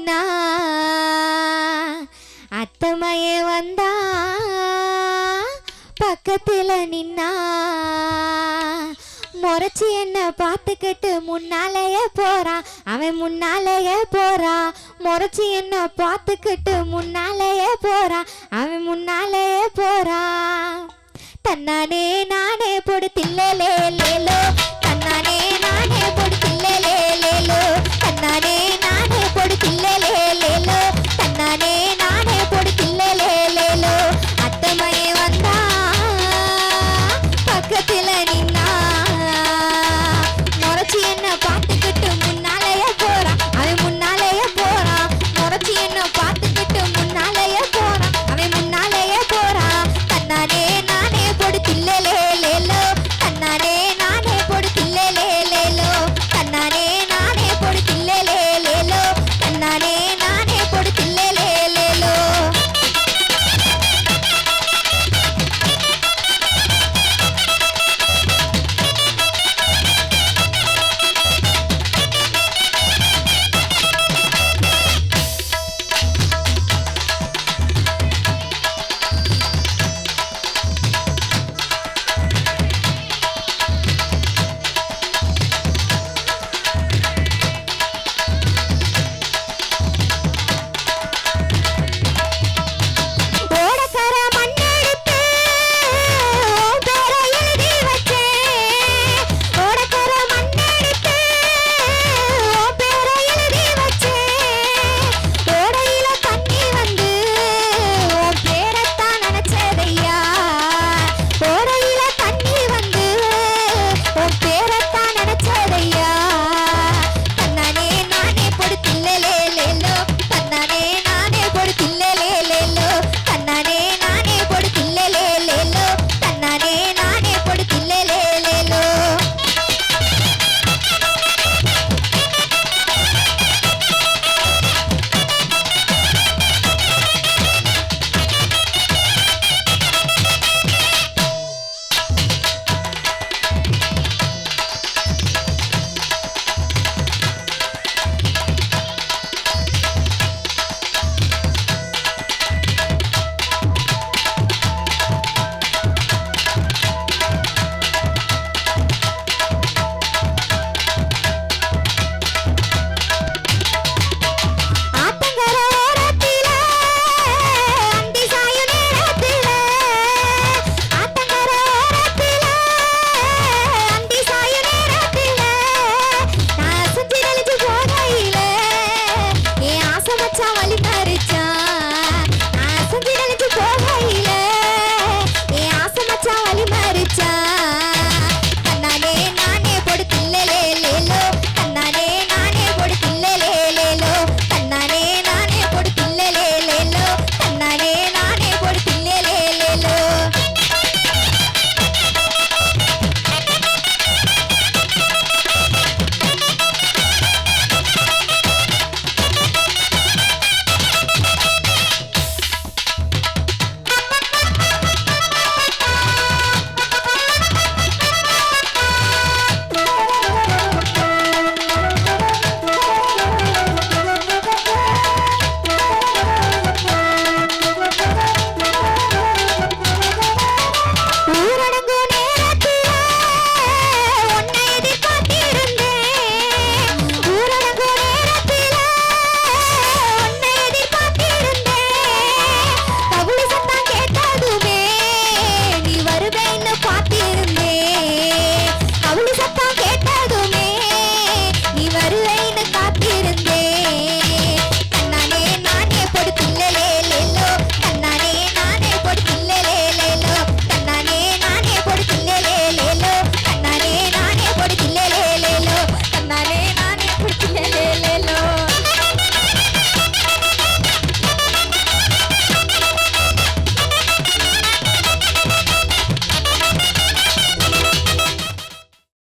நின்னா அத்தமையே வந்தா பக்கத்துல நின்னா முறைச்சி என்ன பார்த்துக்கிட்டு முன்னாலேயே போறான் அவன் முன்னாலேயே போறான் முறைச்சி என்ன பார்த்துக்கிட்டு முன்னாலேயே போறான் அவன் முன்னாலேயே போறான் தன்னானே நானே பொடுத்தில்லே லேலோ தன்னானே நானே பொடுத்தில்லே லேலோ தன்னானே நானே பொடுத்தில்லே லேலோ தன்னானே நானே பொடுத்தில்லே லேலோ அத்தமையே வந்தா பக்கத்துல நின்னா முறைச்சி என்ன பார்த்துக்கிட்டு முன்னாலேயே போறான் அவன் முன்னாலேயே போறான் முறைச்சி என்ன பார்த்துக்கிட்டு முன்னாலேயே போறான் அவன் முன்னாலேயே போறான் தன்னானே நானே பொடுத்தில்லே லேலோ தன்னானே நானே பொடுத்தில்லே லேலோ தன்னானே நானே பொடுத்தில்லே லேலோ தன்னானே நானே பொடுத்தில்லே லேலோ வலிமை